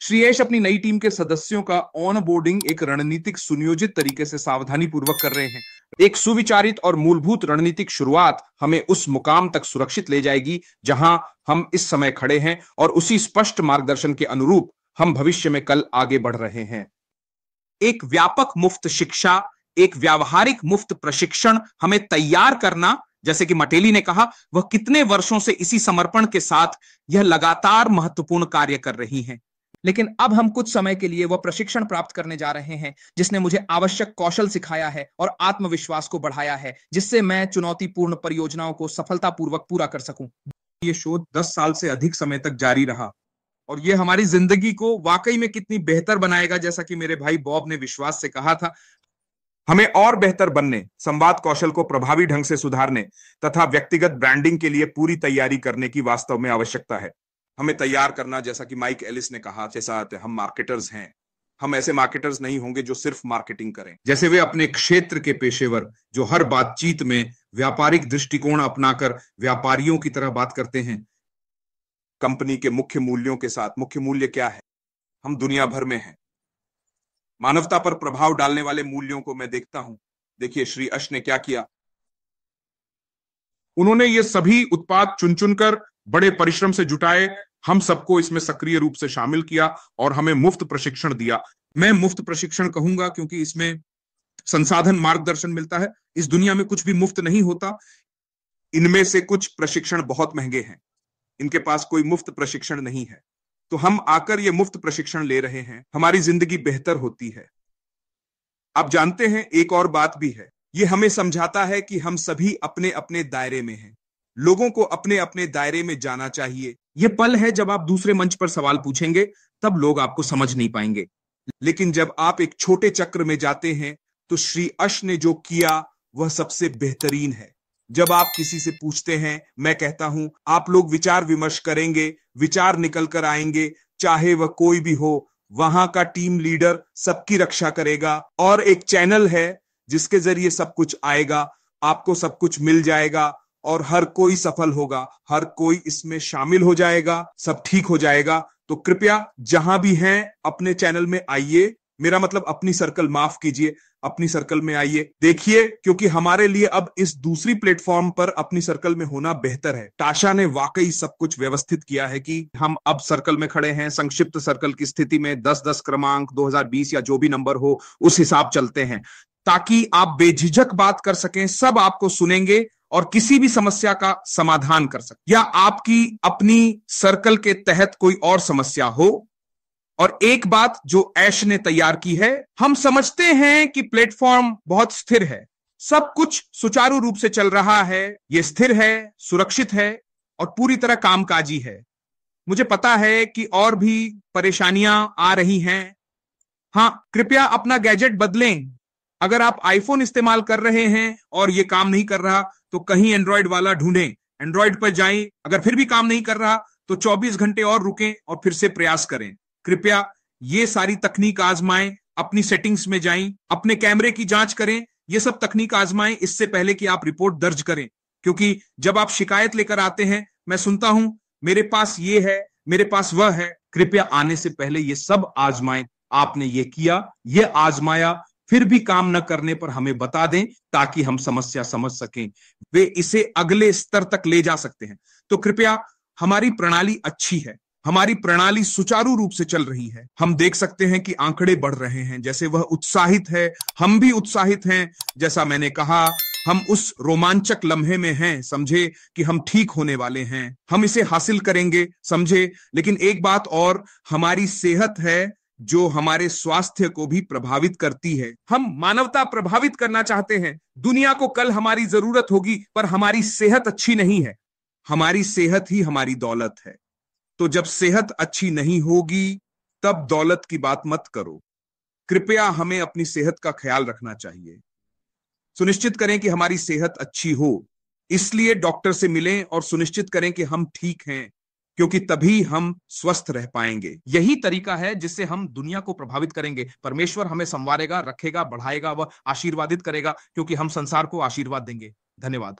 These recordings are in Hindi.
श्रीयश अपनी नई टीम के सदस्यों का ऑन बोर्डिंग एक रणनीतिक सुनियोजित तरीके से सावधानी पूर्वक कर रहे हैं। एक सुविचारित और मूलभूत रणनीतिक शुरुआत हमें उस मुकाम तक सुरक्षित ले जाएगी जहां हम इस समय खड़े हैं, और उसी स्पष्ट मार्गदर्शन के अनुरूप हम भविष्य में कल आगे बढ़ रहे हैं। एक व्यापक मुफ्त शिक्षा, एक व्यावहारिक मुफ्त प्रशिक्षण हमें तैयार करना, जैसे कि मटेली ने कहा, वह कितने वर्षों से इसी समर्पण के साथ यह लगातार महत्वपूर्ण कार्य कर रही हैं। लेकिन अब हम कुछ समय के लिए वह प्रशिक्षण प्राप्त करने जा रहे हैं जिसने मुझे आवश्यक कौशल सिखाया है और आत्मविश्वास को बढ़ाया है, जिससे मैं चुनौतीपूर्ण परियोजनाओं को सफलतापूर्वक पूरा कर सकूं। ये शोध 10 साल से अधिक समय तक जारी रहा और ये हमारी जिंदगी को वाकई में कितनी बेहतर बनाएगा। जैसा कि मेरे भाई बॉब ने विश्वास से कहा था, हमें और बेहतर बनने, संवाद कौशल को प्रभावी ढंग से सुधारने तथा व्यक्तिगत ब्रांडिंग के लिए पूरी तैयारी करने की वास्तव में आवश्यकता है। हमें तैयार करना, जैसा कि माइक एलिस ने कहा, जैसा हम मार्केटर्स हैं, हम ऐसे मार्केटर्स नहीं होंगे जो सिर्फ मार्केटिंग करें, जैसे वे अपने क्षेत्र के पेशेवर जो हर बातचीत में व्यापारिक दृष्टिकोण अपनाकर व्यापारियों की तरह बात करते हैं। कंपनी के मुख्य मूल्यों के साथ, मुख्य मूल्य क्या है? हम दुनिया भर में हैं। मानवता पर प्रभाव डालने वाले मूल्यों को मैं देखता हूं। देखिए श्री अश ने क्या किया, उन्होंने ये सभी उत्पाद चुन चुनकर बड़े परिश्रम से जुटाए, हम सबको इसमें सक्रिय रूप से शामिल किया और हमें मुफ्त प्रशिक्षण दिया। मैं मुफ्त प्रशिक्षण कहूंगा क्योंकि इसमें संसाधन, मार्गदर्शन मिलता है। इस दुनिया में कुछ भी मुफ्त नहीं होता। इनमें से कुछ प्रशिक्षण बहुत महंगे हैं, इनके पास कोई मुफ्त प्रशिक्षण नहीं है। तो हम आकर ये मुफ्त प्रशिक्षण ले रहे हैं, हमारी जिंदगी बेहतर होती है। आप जानते हैं एक और बात भी है, ये हमें समझाता है कि हम सभी अपने अपने दायरे में हैं। लोगों को अपने अपने दायरे में जाना चाहिए। ये पल है जब आप दूसरे मंच पर सवाल पूछेंगे, तब लोग आपको समझ नहीं पाएंगे। लेकिन जब आप एक छोटे चक्र में जाते हैं तो श्री अश ने जो किया वह सबसे बेहतरीन है। जब आप किसी से पूछते हैं, मैं कहता हूं, आप लोग विचार विमर्श करेंगे, विचार निकल कर आएंगे, चाहे वह कोई भी हो। वहां का टीम लीडर सबकी रक्षा करेगा और एक चैनल है जिसके जरिए सब कुछ आएगा, आपको सब कुछ मिल जाएगा और हर कोई सफल होगा, हर कोई इसमें शामिल हो जाएगा, सब ठीक हो जाएगा। तो कृपया जहां भी हैं अपने चैनल में आइए, मेरा मतलब अपनी सर्कल, माफ कीजिए, अपनी सर्कल में आइए, देखिए, क्योंकि हमारे लिए अब इस दूसरी प्लेटफॉर्म पर अपनी सर्कल में होना बेहतर है। टाशा ने वाकई सब कुछ व्यवस्थित किया है कि हम अब सर्कल में खड़े हैं। संक्षिप्त सर्कल की स्थिति में 10-10 क्रमांक, 2020 या जो भी नंबर हो उस हिसाब चलते हैं, ताकि आप बेझिझक बात कर सकें। सब आपको सुनेंगे और किसी भी समस्या का समाधान कर सकें, या आपकी अपनी सर्कल के तहत कोई और समस्या हो। और एक बात जो ऐश ने तैयार की है, हम समझते हैं कि प्लेटफॉर्म बहुत स्थिर है, सब कुछ सुचारू रूप से चल रहा है, ये स्थिर है, सुरक्षित है और पूरी तरह कामकाजी है। मुझे पता है कि और भी परेशानियां आ रही हैं। हाँ, कृपया अपना गैजेट बदलें। अगर आप आईफोन इस्तेमाल कर रहे हैं और ये काम नहीं कर रहा तो कहीं एंड्रॉयड वाला ढूंढें, एंड्रॉयड पर जाएं। अगर फिर भी काम नहीं कर रहा तो 24 घंटे और रुकें और फिर से प्रयास करें। कृपया ये सारी तकनीक आजमाएं, अपनी सेटिंग्स में जाएं, अपने कैमरे की जांच करें, ये सब तकनीक आजमाएं इससे पहले कि आप रिपोर्ट दर्ज करें। क्योंकि जब आप शिकायत लेकर आते हैं, मैं सुनता हूं, मेरे पास ये है, मेरे पास वह है। कृपया आने से पहले ये सब आजमाएं। आपने ये किया, ये आजमाया, फिर भी काम न करने पर हमें बता दें ताकि हम समस्या समझ सकें, वे इसे अगले स्तर तक ले जा सकते हैं। तो कृपया, हमारी प्रणाली अच्छी है, हमारी प्रणाली सुचारू रूप से चल रही है। हम देख सकते हैं कि आंकड़े बढ़ रहे हैं, जैसे वह उत्साहित है, हम भी उत्साहित हैं। जैसा मैंने कहा, हम उस रोमांचक लम्हे में हैं, समझे, कि हम ठीक होने वाले हैं, हम इसे हासिल करेंगे, समझे। लेकिन एक बात और, हमारी सेहत है जो हमारे स्वास्थ्य को भी प्रभावित करती है। हम मानवता प्रभावित करना चाहते हैं, दुनिया को कल हमारी जरूरत होगी, पर हमारी सेहत अच्छी नहीं है। हमारी सेहत ही हमारी दौलत है। तो जब सेहत अच्छी नहीं होगी तब दौलत की बात मत करो। कृपया हमें अपनी सेहत का ख्याल रखना चाहिए। सुनिश्चित करें कि हमारी सेहत अच्छी हो, इसलिए डॉक्टर से मिलें और सुनिश्चित करें कि हम ठीक हैं, क्योंकि तभी हम स्वस्थ रह पाएंगे। यही तरीका है जिससे हम दुनिया को प्रभावित करेंगे। परमेश्वर हमें संवारेगा, रखेगा, बढ़ाएगा, वह आशीर्वादित करेगा, क्योंकि हम संसार को आशीर्वाद देंगे। धन्यवाद।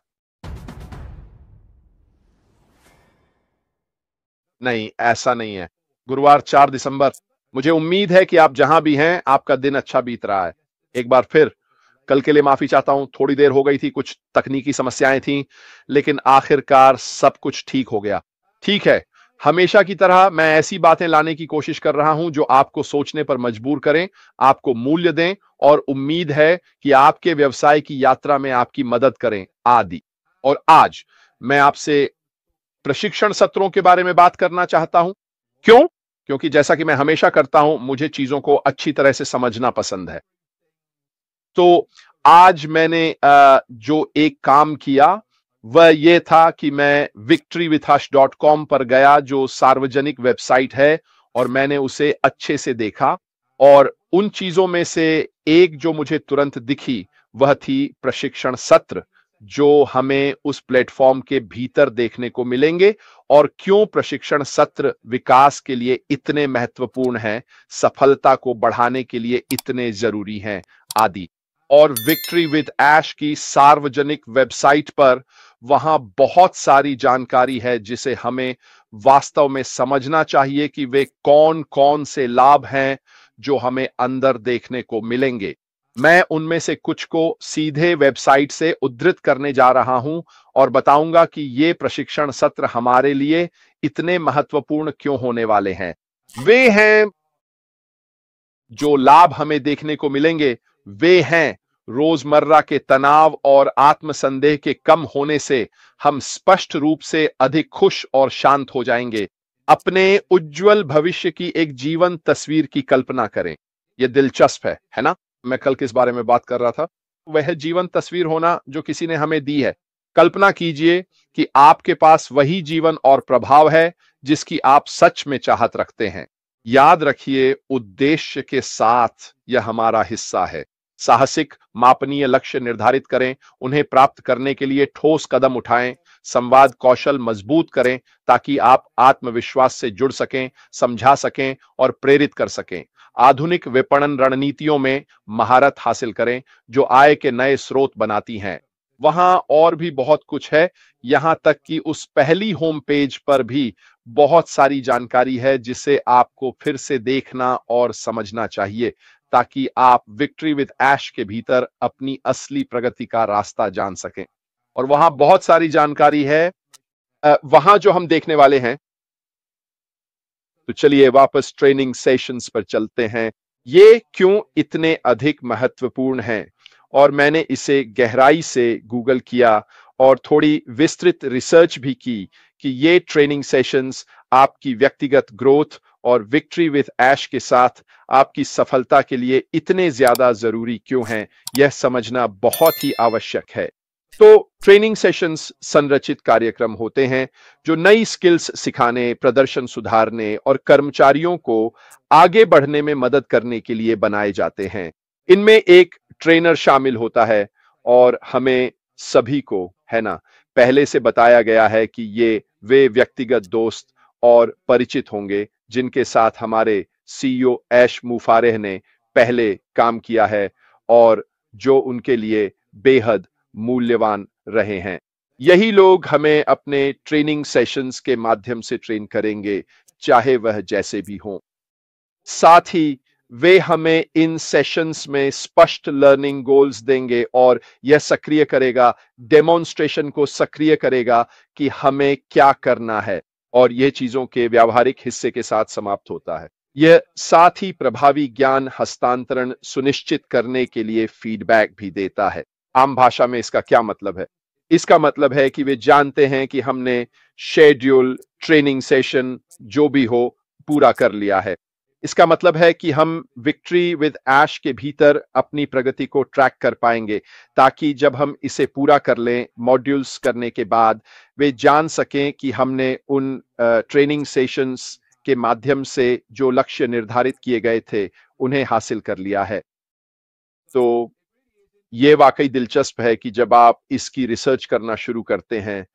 नहीं, ऐसा नहीं है। गुरुवार 4 दिसंबर। मुझे उम्मीद है कि आप जहां भी हैं आपका दिन अच्छा बीत रहा है। एक बार फिर कल के लिए माफी चाहता हूं, थोड़ी देर हो गई थी, कुछ तकनीकी समस्याएं थी, लेकिन आखिरकार सब कुछ ठीक हो गया। ठीक है, हमेशा की तरह मैं ऐसी बातें लाने की कोशिश कर रहा हूं जो आपको सोचने पर मजबूर करें, आपको मूल्य दें और उम्मीद है कि आपके व्यवसाय की यात्रा में आपकी मदद करें आदि। और आज मैं आपसे प्रशिक्षण सत्रों के बारे में बात करना चाहता हूं। क्यों? क्योंकि जैसा कि मैं हमेशा करता हूं, मुझे चीजों को अच्छी तरह से समझना पसंद है। तो आज मैंने जो एक काम किया वह यह था कि मैं victorywithhush.com पर गया, जो सार्वजनिक वेबसाइट है, और मैंने उसे अच्छे से देखा। और उन चीजों में से एक जो मुझे तुरंत दिखी वह थी प्रशिक्षण सत्र, जो हमें उस प्लेटफॉर्म के भीतर देखने को मिलेंगे और क्यों प्रशिक्षण सत्र विकास के लिए इतने महत्वपूर्ण हैं, सफलता को बढ़ाने के लिए इतने जरूरी हैं आदि। और विक्ट्री विद ऐश की सार्वजनिक वेबसाइट पर वहां बहुत सारी जानकारी है जिसे हमें वास्तव में समझना चाहिए कि वे कौन कौन से लाभ हैं जो हमें अंदर देखने को मिलेंगे। मैं उनमें से कुछ को सीधे वेबसाइट से उद्धृत करने जा रहा हूं और बताऊंगा कि ये प्रशिक्षण सत्र हमारे लिए इतने महत्वपूर्ण क्यों होने वाले हैं। वे हैं जो लाभ हमें देखने को मिलेंगे, वे हैं रोजमर्रा के तनाव और आत्मसंदेह के कम होने से हम स्पष्ट रूप से अधिक खुश और शांत हो जाएंगे। अपने उज्जवल भविष्य की एक जीवन तस्वीर की कल्पना करें। यह दिलचस्प है ना? मैं कल किस बारे में बात कर रहा था? वह जीवन तस्वीर होना जो किसी ने हमें दी है। कल्पना कीजिए कि आपके पास वही जीवन और प्रभाव है जिसकी आप सच में चाहत रखते हैं। याद रखिए, उद्देश्य के साथ यह हमारा हिस्सा है। साहसिक मापनीय लक्ष्य निर्धारित करें, उन्हें प्राप्त करने के लिए ठोस कदम उठाएं, संवाद कौशल मजबूत करें ताकि आप आत्मविश्वास से जुड़ सकें, समझा सकें और प्रेरित कर सकें। आधुनिक विपणन रणनीतियों में महारत हासिल करें जो आय के नए स्रोत बनाती हैं। वहां और भी बहुत कुछ है, यहां तक कि उस पहली होम पेज पर भी बहुत सारी जानकारी है जिसे आपको फिर से देखना और समझना चाहिए ताकि आप विक्ट्री विद ऐश के भीतर अपनी असली प्रगति का रास्ता जान सकें। और वहां बहुत सारी जानकारी है, वहां जो हम देखने वाले हैं। तो चलिए वापस ट्रेनिंग सेशंस पर चलते हैं। ये क्यों इतने अधिक महत्वपूर्ण हैं? और मैंने इसे गहराई से गूगल किया और थोड़ी विस्तृत रिसर्च भी की कि ये ट्रेनिंग सेशंस आपकी व्यक्तिगत ग्रोथ और विक्ट्री विद ऐश के साथ आपकी सफलता के लिए इतने ज्यादा जरूरी क्यों हैं, यह समझना बहुत ही आवश्यक है। तो ट्रेनिंग सेशंस संरचित कार्यक्रम होते हैं जो नई स्किल्स सिखाने, प्रदर्शन सुधारने और कर्मचारियों को आगे बढ़ने में मदद करने के लिए बनाए जाते हैं। इनमें एक ट्रेनर शामिल होता है और हमें सभी को, है ना, पहले से बताया गया है कि ये वे व्यक्तिगत दोस्त और परिचित होंगे जिनके साथ हमारे सीईओ ऐश मुफारेह ने पहले काम किया है और जो उनके लिए बेहद मूल्यवान रहे हैं। यही लोग हमें अपने ट्रेनिंग सेशंस के माध्यम से ट्रेन करेंगे, चाहे वह जैसे भी हों। साथ ही वे हमें इन सेशंस में स्पष्ट लर्निंग गोल्स देंगे और यह सक्रिय करेगा, डेमोन्स्ट्रेशन को सक्रिय करेगा कि हमें क्या करना है, और यह चीजों के व्यावहारिक हिस्से के साथ समाप्त होता है। यह साथ ही प्रभावी ज्ञान हस्तांतरण सुनिश्चित करने के लिए फीडबैक भी देता है। आम भाषा में इसका क्या मतलब है? इसका मतलब है कि वे जानते हैं कि हमने शेड्यूल, ट्रेनिंग सेशन जो भी हो पूरा कर लिया है। इसका मतलब है कि हम विक्ट्री विद ऐश के भीतर अपनी प्रगति को ट्रैक कर पाएंगे ताकि जब हम इसे पूरा कर लें मॉड्यूल्स करने के बाद, वे जान सकें कि हमने उन ट्रेनिंग सेशंस के माध्यम से जो लक्ष्य निर्धारित किए गए थे उन्हें हासिल कर लिया है। तो ये वाकई दिलचस्प है कि जब आप इसकी रिसर्च करना शुरू करते हैं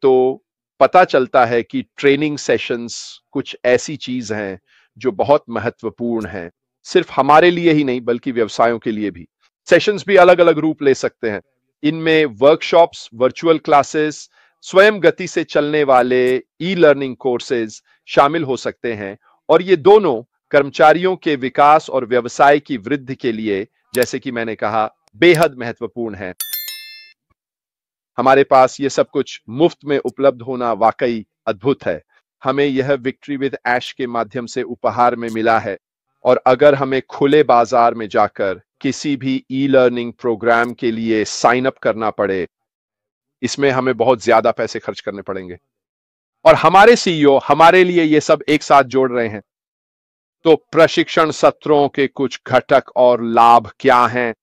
तो पता चलता है कि ट्रेनिंग सेशंस कुछ ऐसी चीज हैं जो बहुत महत्वपूर्ण हैं, सिर्फ हमारे लिए ही नहीं बल्कि व्यवसायों के लिए भी। सेशंस भी अलग अलग रूप ले सकते हैं। इनमें वर्कशॉप्स, वर्चुअल क्लासेस, स्वयं गति से चलने वाले ई लर्निंग कोर्सेज शामिल हो सकते हैं और ये दोनों कर्मचारियों के विकास और व्यवसाय की वृद्धि के लिए, जैसे कि मैंने कहा, बेहद महत्वपूर्ण है। हमारे पास ये सब कुछ मुफ्त में उपलब्ध होना वाकई अद्भुत है। हमें यह विक्ट्री विद ऐश के माध्यम से उपहार में मिला है, और अगर हमें खुले बाजार में जाकर किसी भी ई लर्निंग प्रोग्राम के लिए साइन अप करना पड़े, इसमें हमें बहुत ज्यादा पैसे खर्च करने पड़ेंगे, और हमारे सीईओ हमारे लिए ये सब एक साथ जोड़ रहे हैं। तो प्रशिक्षण सत्रों के कुछ घटक और लाभ क्या हैं?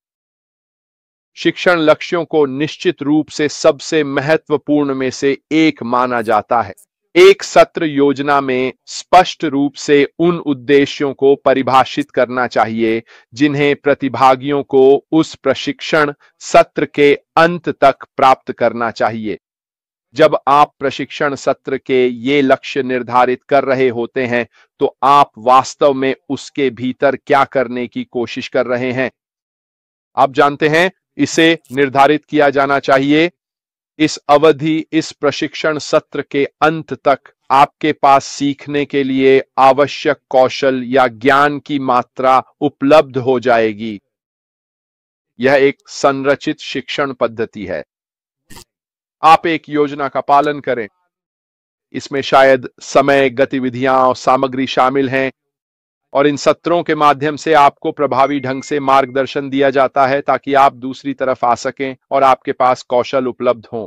शिक्षण लक्ष्यों को निश्चित रूप से सबसे महत्वपूर्ण में से एक माना जाता है। एक सत्र योजना में स्पष्ट रूप से उन उद्देश्यों को परिभाषित करना चाहिए जिन्हें प्रतिभागियों को उस प्रशिक्षण सत्र के अंत तक प्राप्त करना चाहिए। जब आप प्रशिक्षण सत्र के ये लक्ष्य निर्धारित कर रहे होते हैं, तो आप वास्तव में उसके भीतर क्या करने की कोशिश कर रहे हैं? आप जानते हैं, इसे निर्धारित किया जाना चाहिए। इस अवधि, इस प्रशिक्षण सत्र के अंत तक आपके पास सीखने के लिए आवश्यक कौशल या ज्ञान की मात्रा उपलब्ध हो जाएगी। यह एक संरचित शिक्षण पद्धति है। आप एक योजना का पालन करें। इसमें शायद समय, गतिविधियां और सामग्री शामिल हैं, और इन सत्रों के माध्यम से आपको प्रभावी ढंग से मार्गदर्शन दिया जाता है ताकि आप दूसरी तरफ आ सकें और आपके पास कौशल उपलब्ध हों।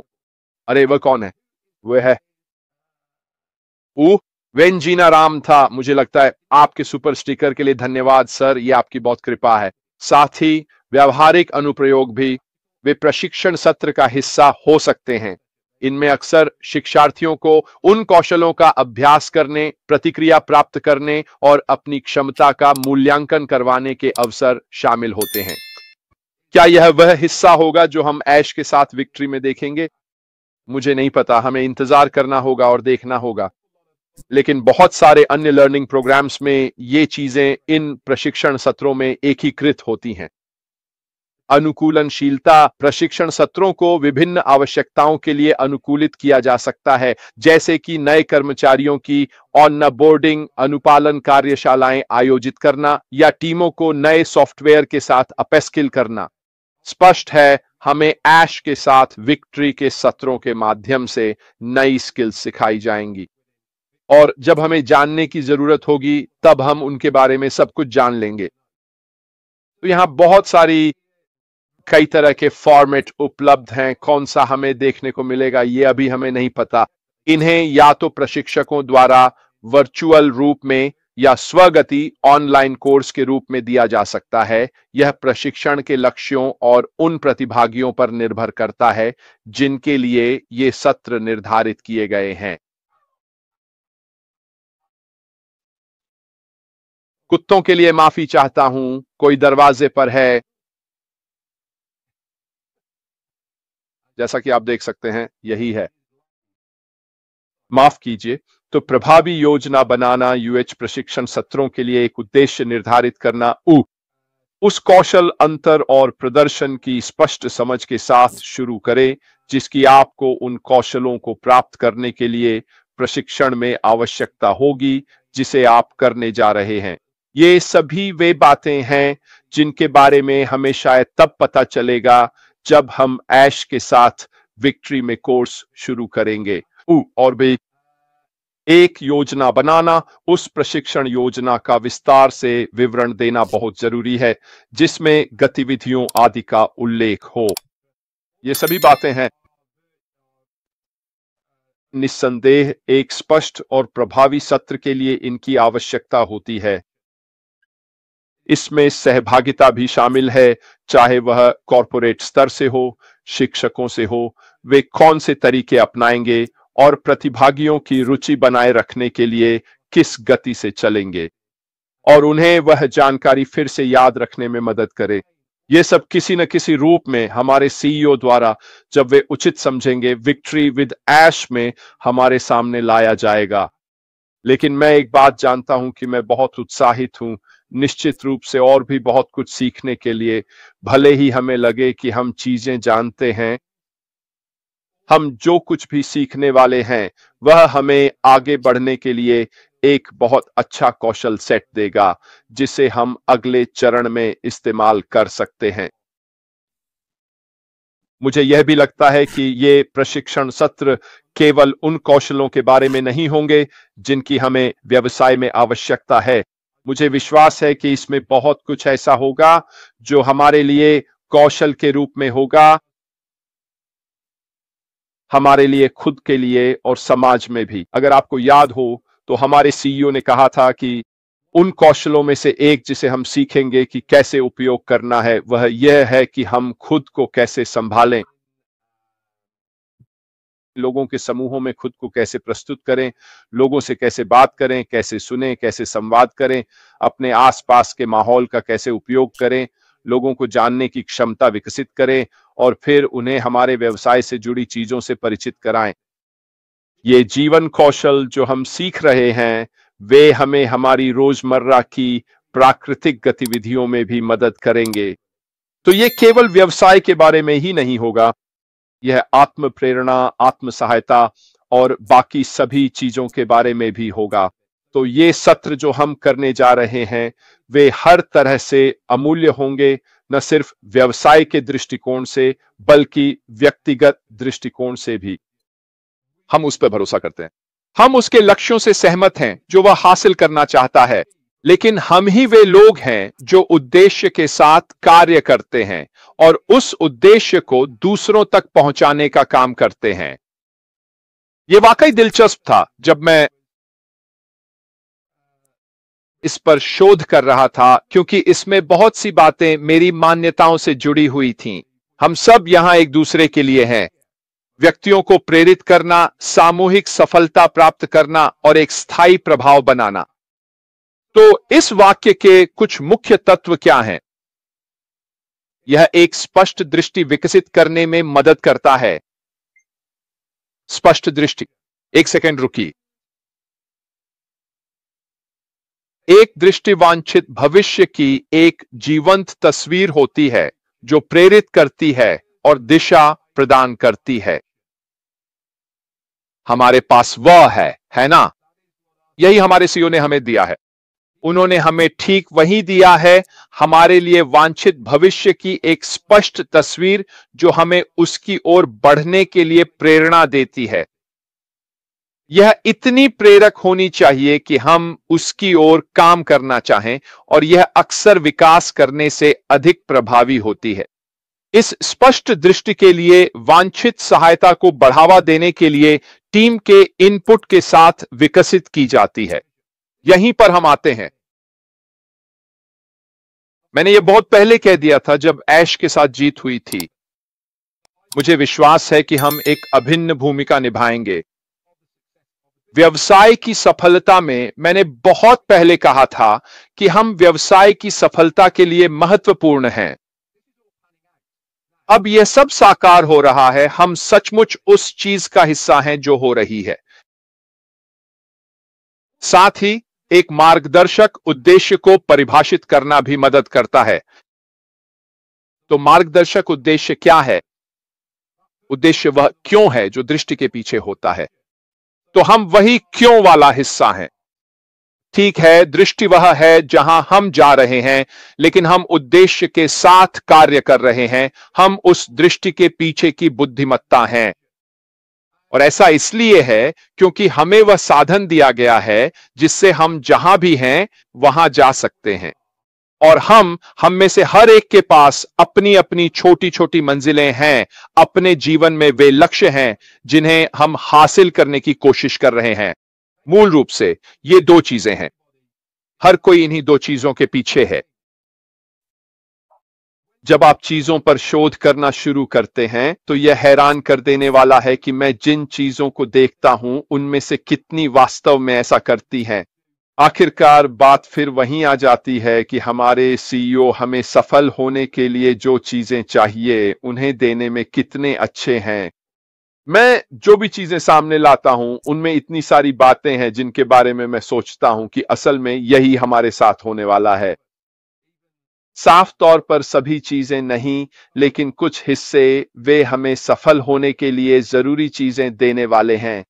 अरे वह कौन है? वह है वेंजीना राम था। मुझे लगता है आपके सुपर स्टिकर के लिए धन्यवाद सर, ये आपकी बहुत कृपा है। साथ ही व्यावहारिक अनुप्रयोग भी वे प्रशिक्षण सत्र का हिस्सा हो सकते हैं। इनमें अक्सर शिक्षार्थियों को उन कौशलों का अभ्यास करने, प्रतिक्रिया प्राप्त करने और अपनी क्षमता का मूल्यांकन करवाने के अवसर शामिल होते हैं। क्या यह वह हिस्सा होगा जो हम ऐश के साथ विक्ट्री में देखेंगे? मुझे नहीं पता, हमें इंतजार करना होगा और देखना होगा। लेकिन बहुत सारे अन्य लर्निंग प्रोग्राम्स में ये चीजें इन प्रशिक्षण सत्रों में एकीकृत होती हैं। अनुकूलनशीलता प्रशिक्षण सत्रों को विभिन्न आवश्यकताओं के लिए अनुकूलित किया जा सकता है, जैसे कि नए कर्मचारियों की ऑन बोर्डिंग, अनुपालन कार्यशालाएं आयोजित करना या टीमों को नए सॉफ्टवेयर के साथ अपस्किल करना। स्पष्ट है, हमें ऐश के साथ विक्ट्री के सत्रों के माध्यम से नई स्किल्स सिखाई जाएंगी, और जब हमें जानने की जरूरत होगी तब हम उनके बारे में सब कुछ जान लेंगे। तो यहां बहुत सारी कई तरह के फॉर्मेट उपलब्ध हैं। कौन सा हमें देखने को मिलेगा ये अभी हमें नहीं पता। इन्हें या तो प्रशिक्षकों द्वारा वर्चुअल रूप में या स्वगति ऑनलाइन कोर्स के रूप में दिया जा सकता है। यह प्रशिक्षण के लक्ष्यों और उन प्रतिभागियों पर निर्भर करता है जिनके लिए ये सत्र निर्धारित किए गए हैं। कुत्तों के लिए माफी चाहता हूं, कोई दरवाजे पर है। जैसा कि आप देख सकते हैं, यही है। माफ कीजिए। तो प्रभावी योजना बनाना, यूएच प्रशिक्षण सत्रों के लिए एक उद्देश्य निर्धारित करना, उस कौशल अंतर और प्रदर्शन की स्पष्ट समझ के साथ शुरू करें जिसकी आपको उन कौशलों को प्राप्त करने के लिए प्रशिक्षण में आवश्यकता होगी जिसे आप करने जा रहे हैं। ये सभी वे बातें हैं जिनके बारे में हमें शायद तब पता चलेगा जब हम ऐश के साथ विक्ट्री में कोर्स शुरू करेंगे। और भी एक योजना बनाना, उस प्रशिक्षण योजना का विस्तार से विवरण देना बहुत जरूरी है जिसमें गतिविधियों आदि का उल्लेख हो। ये सभी बातें हैं। निस्संदेह एक स्पष्ट और प्रभावी सत्र के लिए इनकी आवश्यकता होती है। इसमें सहभागिता भी शामिल है, चाहे वह कॉरपोरेट स्तर से हो, शिक्षकों से हो। वे कौन से तरीके अपनाएंगे और प्रतिभागियों की रुचि बनाए रखने के लिए किस गति से चलेंगे, और उन्हें वह जानकारी फिर से याद रखने में मदद करे। ये सब किसी न किसी रूप में हमारे सीईओ द्वारा, जब वे उचित समझेंगे, विक्ट्री विद ऐश में हमारे सामने लाया जाएगा। लेकिन मैं एक बात जानता हूं कि मैं बहुत उत्साहित हूं, निश्चित रूप से और भी बहुत कुछ सीखने के लिए। भले ही हमें लगे कि हम चीजें जानते हैं, हम जो कुछ भी सीखने वाले हैं वह हमें आगे बढ़ने के लिए एक बहुत अच्छा कौशल सेट देगा जिसे हम अगले चरण में इस्तेमाल कर सकते हैं। मुझे यह भी लगता है कि ये प्रशिक्षण सत्र केवल उन कौशलों के बारे में नहीं होंगे जिनकी हमें व्यवसाय में आवश्यकता है। मुझे विश्वास है कि इसमें बहुत कुछ ऐसा होगा जो हमारे लिए कौशल के रूप में होगा, हमारे लिए, खुद के लिए और समाज में भी। अगर आपको याद हो तो हमारे सीईओ ने कहा था कि उन कौशलों में से एक जिसे हम सीखेंगे कि कैसे उपयोग करना है वह यह है कि हम खुद को कैसे संभालें, लोगों के समूहों में खुद को कैसे प्रस्तुत करें, लोगों से कैसे बात करें, कैसे सुने, कैसे संवाद करें, अपने आसपास के माहौल का कैसे उपयोग करें, लोगों को जानने की क्षमता विकसित करें और फिर उन्हें हमारे व्यवसाय से जुड़ी चीजों से परिचित कराएं। ये जीवन कौशल जो हम सीख रहे हैं वे हमें हमारी रोजमर्रा की प्राकृतिक गतिविधियों में भी मदद करेंगे। तो ये केवल व्यवसाय के बारे में ही नहीं होगा, यह आत्म प्रेरणा, आत्म सहायता और बाकी सभी चीजों के बारे में भी होगा। तो ये सत्र जो हम करने जा रहे हैं वे हर तरह से अमूल्य होंगे, न सिर्फ व्यवसाय के दृष्टिकोण से बल्कि व्यक्तिगत दृष्टिकोण से भी। हम उस पर भरोसा करते हैं, हम उसके लक्ष्यों से सहमत हैं जो वह हासिल करना चाहता है, लेकिन हम ही वे लोग हैं जो उद्देश्य के साथ कार्य करते हैं और उस उद्देश्य को दूसरों तक पहुंचाने का काम करते हैं। यह वाकई दिलचस्प था जब मैं इस पर शोध कर रहा था, क्योंकि इसमें बहुत सी बातें मेरी मान्यताओं से जुड़ी हुई थीं। हम सब यहां एक दूसरे के लिए हैं, व्यक्तियों को प्रेरित करना, सामूहिक सफलता प्राप्त करना और एक स्थायी प्रभाव बनाना। तो इस वाक्य के कुछ मुख्य तत्व क्या हैं? यह एक स्पष्ट दृष्टि विकसित करने में मदद करता है। स्पष्ट दृष्टि, एक सेकंड रुकिए। एक दृष्टिवांछित भविष्य की एक जीवंत तस्वीर होती है जो प्रेरित करती है और दिशा प्रदान करती है। हमारे पास वह है ना? यही हमारे सीईओ ने हमें दिया है। उन्होंने हमें ठीक वही दिया है, हमारे लिए वांछित भविष्य की एक स्पष्ट तस्वीर जो हमें उसकी ओर बढ़ने के लिए प्रेरणा देती है। यह इतनी प्रेरक होनी चाहिए कि हम उसकी ओर काम करना चाहें और यह अक्सर विकास करने से अधिक प्रभावी होती है। इस स्पष्ट दृष्टि के लिए वांछित सहायता को बढ़ावा देने के लिए टीम के इनपुट के साथ विकसित की जाती है। यहीं पर हम आते हैं। मैंने यह बहुत पहले कह दिया था जब ऐश के साथ जीत हुई थी। मुझे विश्वास है कि हम एक अभिन्न भूमिका निभाएंगे। व्यवसाय की सफलता में मैंने बहुत पहले कहा था कि हम व्यवसाय की सफलता के लिए महत्वपूर्ण हैं। अब यह सब साकार हो रहा है, हम सचमुच उस चीज का हिस्सा हैं जो हो रही है। साथ ही एक मार्गदर्शक उद्देश्य को परिभाषित करना भी मदद करता है। तो मार्गदर्शक उद्देश्य क्या है? उद्देश्य वह क्यों है जो दृष्टि के पीछे होता है। तो हम वही क्यों वाला हिस्सा हैं। ठीक है, दृष्टि वह है जहां हम जा रहे हैं, लेकिन हम उद्देश्य के साथ कार्य कर रहे हैं। हम उस दृष्टि के पीछे की बुद्धिमत्ता हैं। और ऐसा इसलिए है क्योंकि हमें वह साधन दिया गया है जिससे हम जहां भी हैं वहां जा सकते हैं। और हम में से हर एक के पास अपनी अपनी छोटी छोटी मंजिलें हैं, अपने जीवन में वे लक्ष्य हैं जिन्हें हम हासिल करने की कोशिश कर रहे हैं। मूल रूप से ये दो चीजें हैं, हर कोई इन्हीं दो चीजों के पीछे है। जब आप चीजों पर शोध करना शुरू करते हैं तो यह हैरान कर देने वाला है कि मैं जिन चीजों को देखता हूं उनमें से कितनी वास्तव में ऐसा करती हैं। आखिरकार बात फिर वहीं आ जाती है कि हमारे सीईओ हमें सफल होने के लिए जो चीजें चाहिए उन्हें देने में कितने अच्छे हैं। मैं जो भी चीजें सामने लाता हूं उनमें इतनी सारी बातें हैं जिनके बारे में मैं सोचता हूं कि असल में यही हमारे साथ होने वाला है। साफ तौर पर सभी चीजें नहीं, लेकिन कुछ हिस्से वे हमें सफल होने के लिए जरूरी चीजें देने वाले हैं।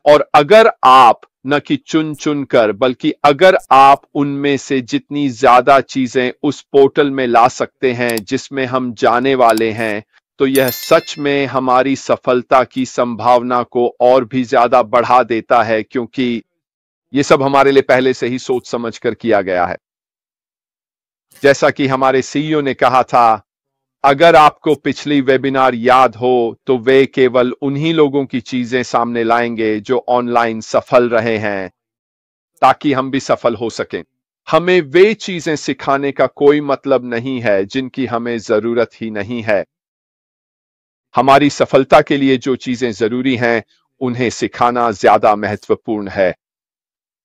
और अगर आप न कि चुन चुन कर, बल्कि अगर आप उनमें से जितनी ज्यादा चीजें उस पोर्टल में ला सकते हैं जिसमें हम जाने वाले हैं, तो यह सच में हमारी सफलता की संभावना को और भी ज्यादा बढ़ा देता है, क्योंकि ये सब हमारे लिए पहले से ही सोच समझ कर किया गया है। जैसा कि हमारे सीईओ ने कहा था, अगर आपको पिछली वेबिनार याद हो तो वे केवल उन्हीं लोगों की चीजें सामने लाएंगे जो ऑनलाइन सफल रहे हैं, ताकि हम भी सफल हो सकें। हमें वे चीजें सिखाने का कोई मतलब नहीं है जिनकी हमें जरूरत ही नहीं है। हमारी सफलता के लिए जो चीजें जरूरी हैं उन्हें सिखाना ज्यादा महत्वपूर्ण है।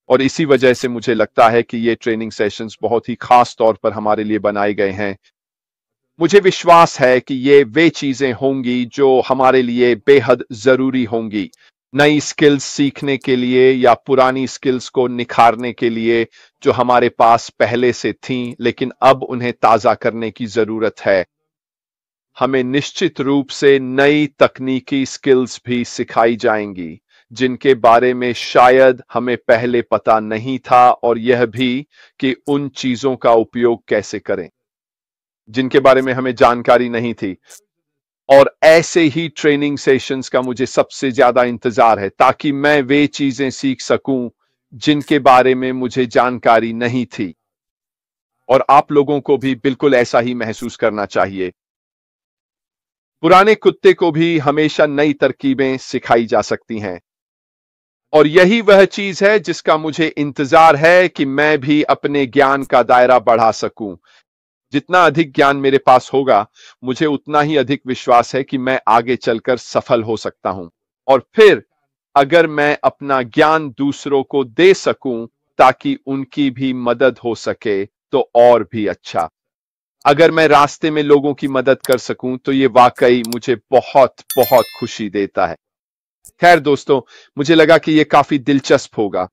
और इसी वजह से मुझे लगता है कि ये ट्रेनिंग सेशंस बहुत ही खास तौर पर हमारे लिए बनाए गए हैं। मुझे विश्वास है कि ये वे चीजें होंगी जो हमारे लिए बेहद जरूरी होंगी, नई स्किल्स सीखने के लिए या पुरानी स्किल्स को निखारने के लिए जो हमारे पास पहले से थीं, लेकिन अब उन्हें ताजा करने की जरूरत है। हमें निश्चित रूप से नई तकनीकी स्किल्स भी सिखाई जाएंगी जिनके बारे में शायद हमें पहले पता नहीं था, और यह भी कि उन चीजों का उपयोग कैसे करें जिनके बारे में हमें जानकारी नहीं थी। और ऐसे ही ट्रेनिंग सेशंस का मुझे सबसे ज्यादा इंतजार है, ताकि मैं वे चीजें सीख सकूं जिनके बारे में मुझे जानकारी नहीं थी। और आप लोगों को भी बिल्कुल ऐसा ही महसूस करना चाहिए। पुराने कुत्ते को भी हमेशा नई तरकीबें सिखाई जा सकती हैं, और यही वह चीज है जिसका मुझे इंतजार है कि मैं भी अपने ज्ञान का दायरा बढ़ा सकूं। जितना अधिक ज्ञान मेरे पास होगा, मुझे उतना ही अधिक विश्वास है कि मैं आगे चलकर सफल हो सकता हूं। और फिर अगर मैं अपना ज्ञान दूसरों को दे सकूं ताकि उनकी भी मदद हो सके, तो और भी अच्छा। अगर मैं रास्ते में लोगों की मदद कर सकूं तो ये वाकई मुझे बहुत बहुत खुशी देता है। खैर दोस्तों, मुझे लगा कि ये काफी दिलचस्प होगा।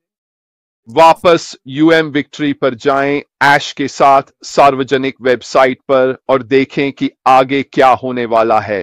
वापस यूएम विक्ट्री पर जाएं ऐश के साथ सार्वजनिक वेबसाइट पर और देखें कि आगे क्या होने वाला है।